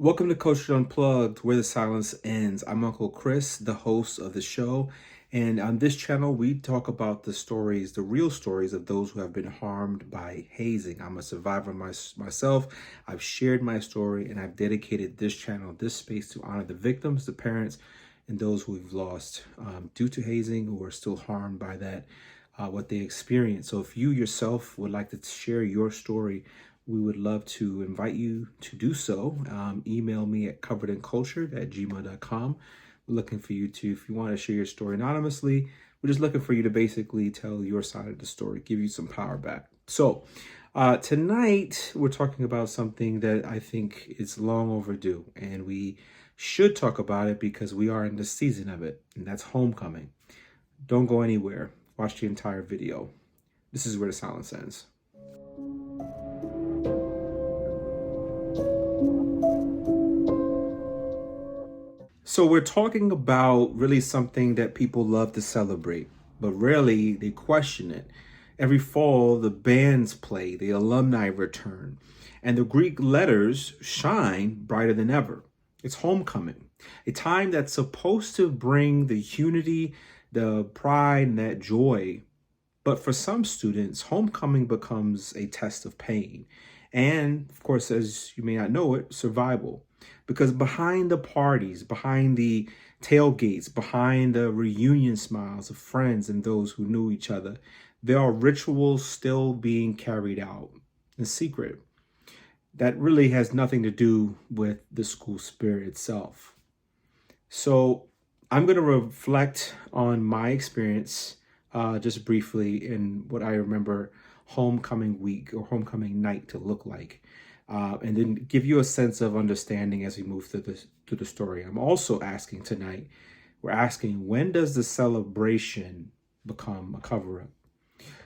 Welcome to Culture Unplugged, where the silence ends. I'm Uncle Chris, the host of the show. And on this channel, we talk about the stories, the real stories of those who have been harmed by hazing. I'm a survivor myself. I've shared my story and I've dedicated this channel, this space to honor the victims, the parents, and those who we've lost due to hazing or are still harmed by that, what they experienced. So if you yourself would like to share your story, we would love to invite you to do so. Email me at coveredinculture@gmail.com. We're looking for you to, if you want to share your story anonymously, we're just looking for you to basically tell your side of the story, give you some power back. So tonight we're talking about something that I think is long overdue, and we should talk about it because we are in the season of it, and that's homecoming. Don't go anywhere. Watch the entire video. This is where the silence ends. So we're talking about really something that people love to celebrate, but rarely they question it. Every fall, the bands play, the alumni return, and the Greek letters shine brighter than ever. It's homecoming, a time that's supposed to bring the unity, the pride, and that joy. But for some students, homecoming becomes a test of pain. And of course, as you may not know it, survival. Because behind the parties, behind the tailgates, behind the reunion smiles of friends and those who knew each other, there are rituals still being carried out in secret. That really has nothing to do with the school spirit itself. So I'm going to reflect on my experience just briefly in what I remember homecoming week or homecoming night to look like. And then give you a sense of understanding as we move through the story. I'm also asking tonight, we're asking, when does the celebration become a cover-up?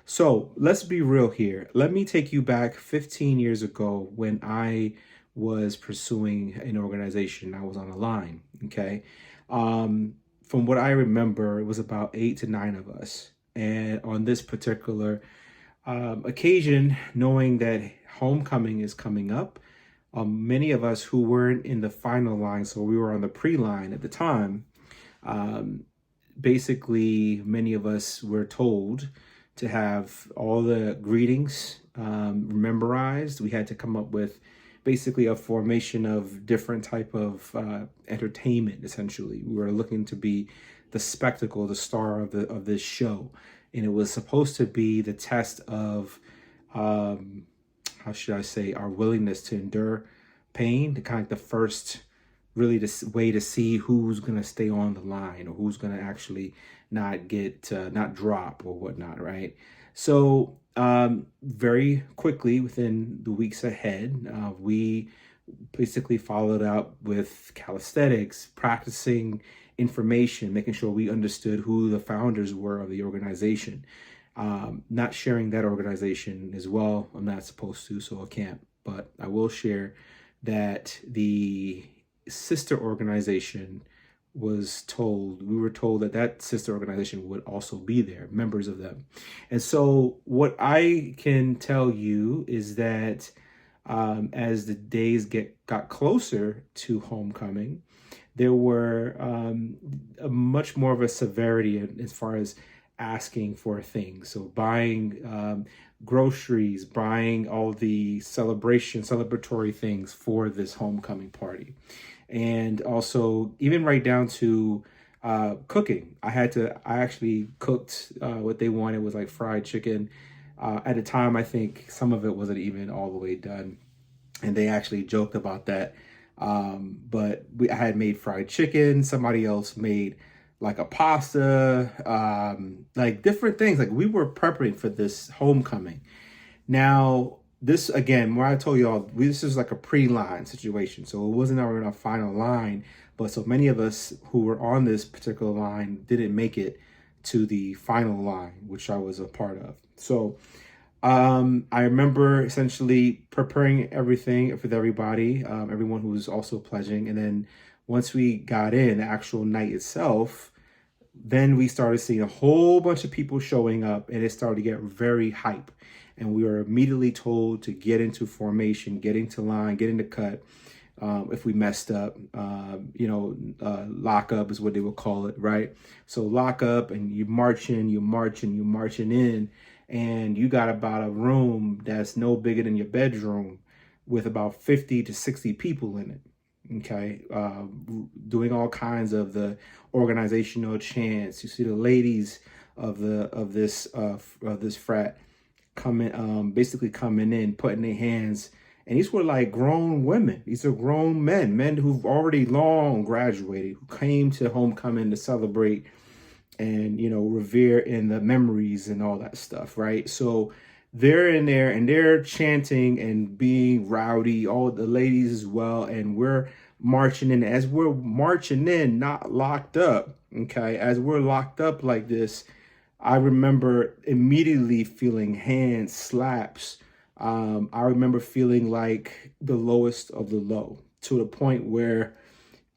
So let's be real here. Let me take you back 15 years ago when I was pursuing an organization. I was on a line, okay? From what I remember, it was about 8 to 9 of us. And on this particular occasion, knowing that homecoming is coming up, many of us who weren't in the final line, so we were on the pre-line at the time, basically many of us were told to have all the greetings memorized. We had to come up with basically a formation of different type of entertainment. Essentially, we were looking to be the spectacle, the star of this show, and it was supposed to be the test of how should I say, our willingness to endure pain, the kind of the first really the way to see who's going to stay on the line or who's going to actually not get not drop or whatnot, right? So very quickly within the weeks ahead, we basically followed up with calisthenics, practicing information, making sure we understood who the founders were of the organization. Not sharing that organization as well. I'm not supposed to, so I can't, but I will share that the sister organization we were told that that sister organization would also be there, members of them. And so what I can tell you is that as the days got closer to homecoming, there were a much more of a severity as far as asking for things. So buying groceries, buying all the celebratory things for this homecoming party. And also even right down to cooking. I actually cooked what they wanted was like fried chicken. At the time, I think some of it wasn't even all the way done. And they actually joked about that. But I had made fried chicken. Somebody else made like a pasta, like different things. Like we were preparing for this homecoming. Now, this again, where I told y'all, this is like a pre-line situation. So it wasn't our final line, but so many of us who were on this particular line didn't make it to the final line, which I was a part of. So I remember essentially preparing everything with everybody, everyone who was also pledging. And then once we got in, the actual night itself, then we started seeing a whole bunch of people showing up, and it started to get very hype. And we were immediately told to get into formation, get into line, get into cut. if we messed up. Lock up is what they would call it, right? So lock up, and you're marching in, and you got about a room that's no bigger than your bedroom with about 50 to 60 people in it. Okay, doing all kinds of the organizational chants. You see the ladies of this frat coming, basically coming in, putting their hands, and these were like grown women. These are grown men who've already long graduated, who came to homecoming to celebrate and, revere in the memories and all that stuff, right? So they're in there and they're chanting and being rowdy, all the ladies as well, and we're marching in. As we're marching in, not locked up, okay, as we're locked up like this, I remember immediately feeling hand slaps. I remember feeling like the lowest of the low, to the point where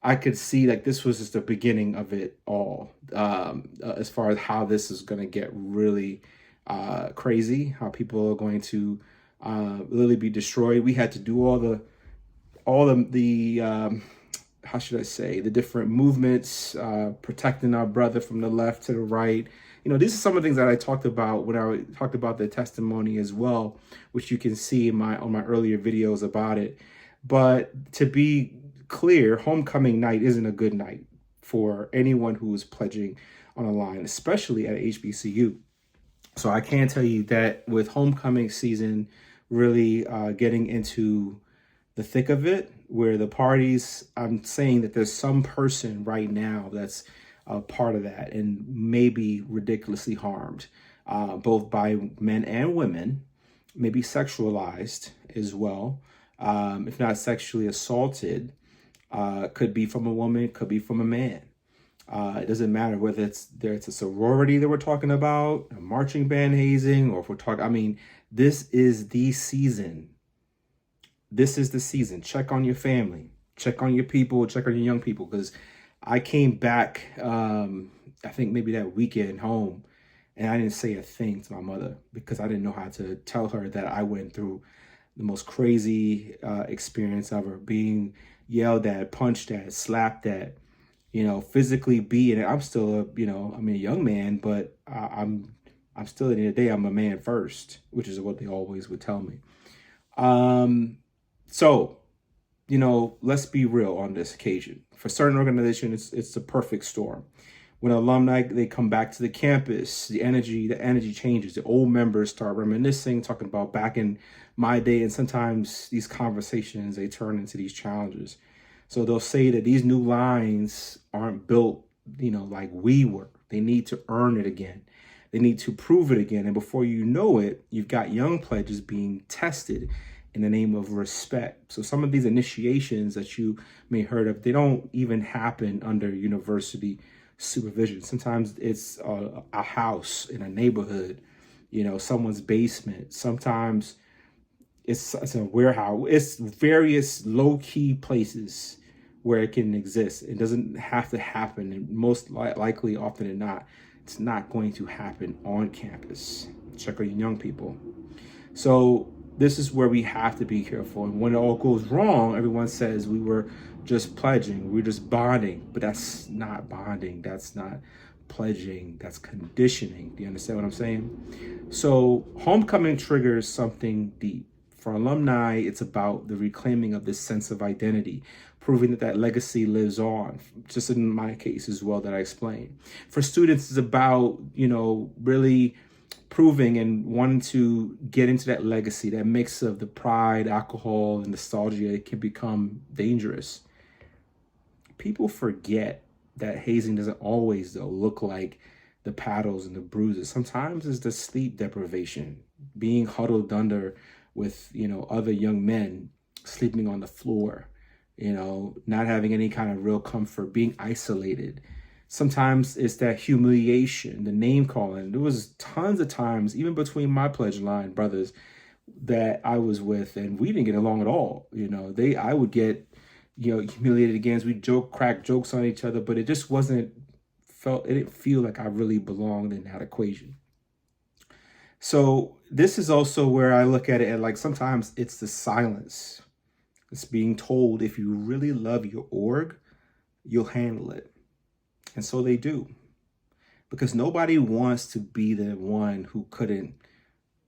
I could see like this was just the beginning of it all, as far as how this is going to get really crazy, how people are going to really be destroyed. We had to do all the how should I say, the different movements, protecting our brother from the left to the right. These are some of the things that I talked about when I talked about the testimony as well, which you can see on my earlier videos about it. But to be clear, homecoming night isn't a good night for anyone who is pledging on a line, especially at HBCU. So I can tell you that with homecoming season really getting into the thick of it, where the parties, I'm saying that there's some person right now that's a part of that and maybe ridiculously harmed, both by men and women, maybe sexualized as well, if not sexually assaulted. Could be from a woman, could be from a man. It doesn't matter whether it's a sorority that we're talking about, a marching band hazing, or if we're talking, this is the season. This is the season. Check on your family, check on your people, check on your young people. Because I came back, I think maybe that weekend home, and I didn't say a thing to my mother because I didn't know how to tell her that I went through the most crazy experience ever, being yelled at, punched at, slapped at, physically beaten. I'm still I'm a young man, but I'm still, at the end of the day, I'm a man first, which is what they always would tell me. So, let's be real on this occasion. For certain organizations, it's the perfect storm. When alumni, they come back to the campus, the energy changes. The old members start reminiscing, talking about back in my day, and sometimes these conversations, they turn into these challenges. So they'll say that these new lines aren't built, like we were. They need to earn it again. They need to prove it again. And before you know it, you've got young pledges being tested in the name of respect. So some of these initiations that you may have heard of, they don't even happen under university supervision. Sometimes it's a house in a neighborhood, someone's basement. Sometimes it's a warehouse. It's various low-key places where it can exist. It doesn't have to happen, and most likely, often than not, it's not going to happen on campus. Check on young people. So this is where we have to be careful. And when it all goes wrong, everyone says we were just pledging, we're just bonding. But that's not bonding. That's not pledging. That's conditioning. Do you understand what I'm saying? So homecoming triggers something deep. For alumni, it's about the reclaiming of this sense of identity, proving that legacy lives on, just in my case as well that I explained. For students, it's about, really proving and wanting to get into that legacy, that mix of the pride, alcohol, and nostalgia. It can become dangerous. People forget that hazing doesn't always, though, look like the paddles and the bruises. Sometimes it's the sleep deprivation, being huddled under with, other young men, sleeping on the floor, not having any kind of real comfort, being isolated. Sometimes it's that humiliation, the name calling. There was tons of times, even between my pledge line brothers that I was with, and we didn't get along at all. I would get, humiliated against. We crack jokes on each other, but it just it didn't feel like I really belonged in that equation. So this is also where I look at it, and like sometimes it's the silence. It's being told if you really love your org, you'll handle it. And so they do. Because nobody wants to be the one who couldn't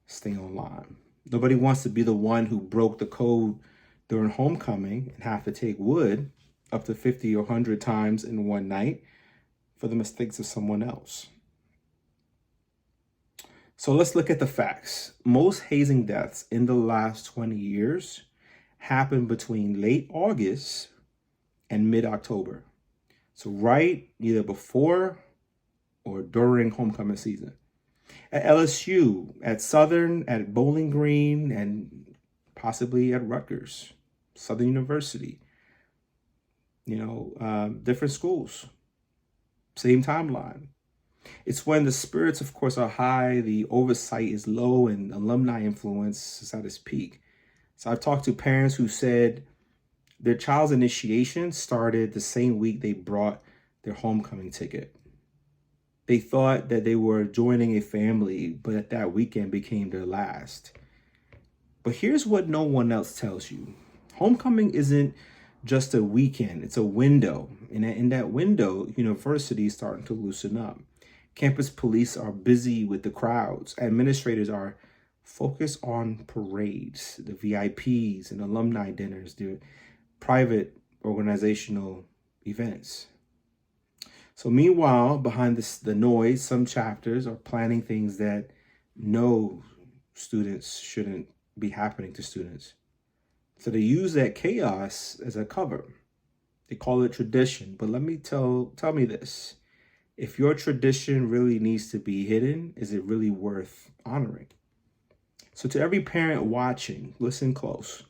stay online. Nobody wants to be the one who broke the code during homecoming and have to take wood up to 50 or 100 times in one night for the mistakes of someone else. So let's look at the facts. Most hazing deaths in the last 20 years happened between late August and mid-October. So right either before or during homecoming season. At LSU, at Southern, at Bowling Green, and possibly at Rutgers, Southern University. Different schools, same timeline. It's when the spirits, of course, are high, the oversight is low, and alumni influence is at its peak. So I've talked to parents who said their child's initiation started the same week they brought their homecoming ticket. They thought that they were joining a family, but that weekend became their last. But here's what no one else tells you. Homecoming isn't just a weekend, it's a window. And in that window, universities starting to loosen up. Campus police are busy with the crowds. Administrators are focused on parades, the VIPs and alumni dinners, the private organizational events. So meanwhile, behind the noise, some chapters are planning things that no students shouldn't be happening to students. So they use that chaos as a cover. They call it tradition. But let me tell me this. If your tradition really needs to be hidden, is it really worth honoring? So to every parent watching, listen close.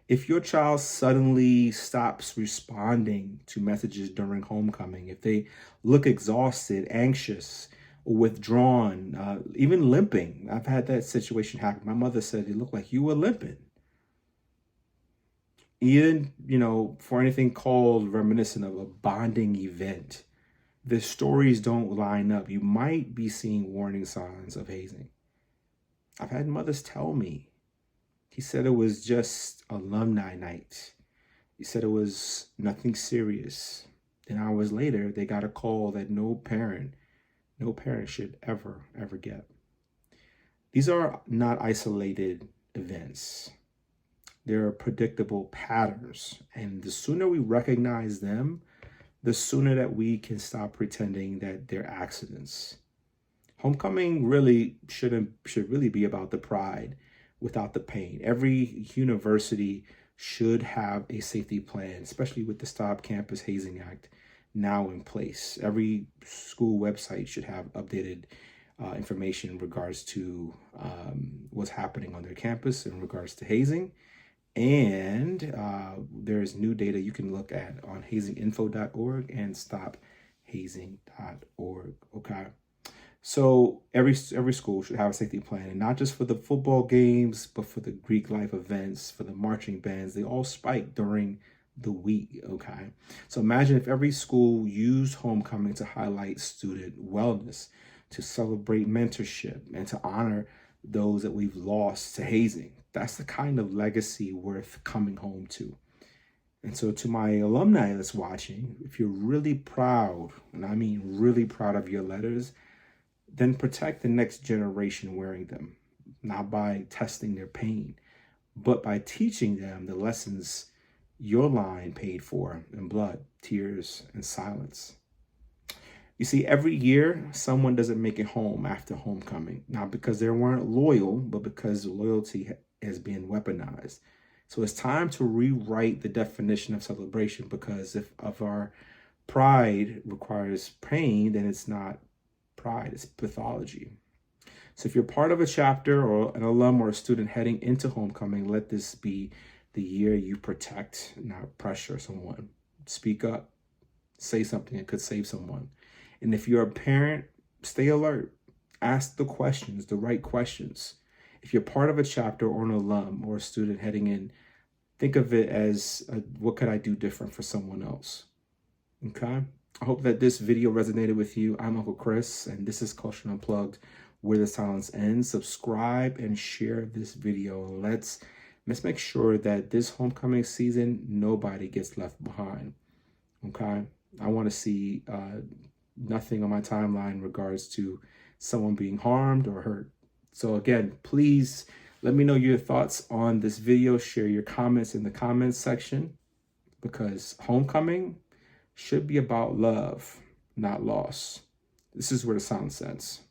If your child suddenly stops responding to messages during homecoming, if they look exhausted, anxious, or withdrawn, even limping, I've had that situation happen. My mother said, "It looked like you were limping." Even, for anything called reminiscent of a bonding event, the stories don't line up. You might be seeing warning signs of hazing. I've had mothers tell me, he said it was just alumni night. He said it was nothing serious. Then hours later, they got a call that no parent should ever get. These are not isolated events. They're predictable patterns. And the sooner we recognize them, the sooner that we can stop pretending that they're accidents. Homecoming should really be about the pride without the pain. Every university should have a safety plan, especially with the Stop Campus Hazing Act now in place. Every school website should have updated information in regards to what's happening on their campus in regards to hazing. And there's new data you can look at on hazinginfo.org and stophazing.org. Okay. So every school should have a safety plan, and not just for the football games, but for the Greek life events, for the marching bands. They all spike during the week, okay? So imagine if every school used homecoming to highlight student wellness, to celebrate mentorship, and to honor those that we've lost to hazing. That's the kind of legacy worth coming home to. And so to my alumni that's watching, if you're really proud, and I mean really proud of your letters, then protect the next generation wearing them, not by testing their pain, but by teaching them the lessons your line paid for in blood, tears, and silence. You see, every year, someone doesn't make it home after homecoming, not because they weren't loyal, but because loyalty has been weaponized. So it's time to rewrite the definition of celebration, because if our pride requires pain, then it's not pride, it's pathology. So if you're part of a chapter or an alum or a student heading into homecoming, let this be the year you protect, not pressure someone. Speak up, say something that could save someone. And if you're a parent, stay alert. Ask the questions, the right questions. If you're part of a chapter or an alum or a student heading in, think of it as what could I do different for someone else? Okay? I hope that this video resonated with you. I'm Uncle Chris, and this is Culture Unplugged, where the silence ends. Subscribe and share this video. Let's Let's make sure that this homecoming season, nobody gets left behind. Okay. I want to see nothing on my timeline in regards to someone being harmed or hurt. So again, please let me know your thoughts on this video. Share your comments in the comments section, because homecoming should be about love, not loss. This is where the sound ends.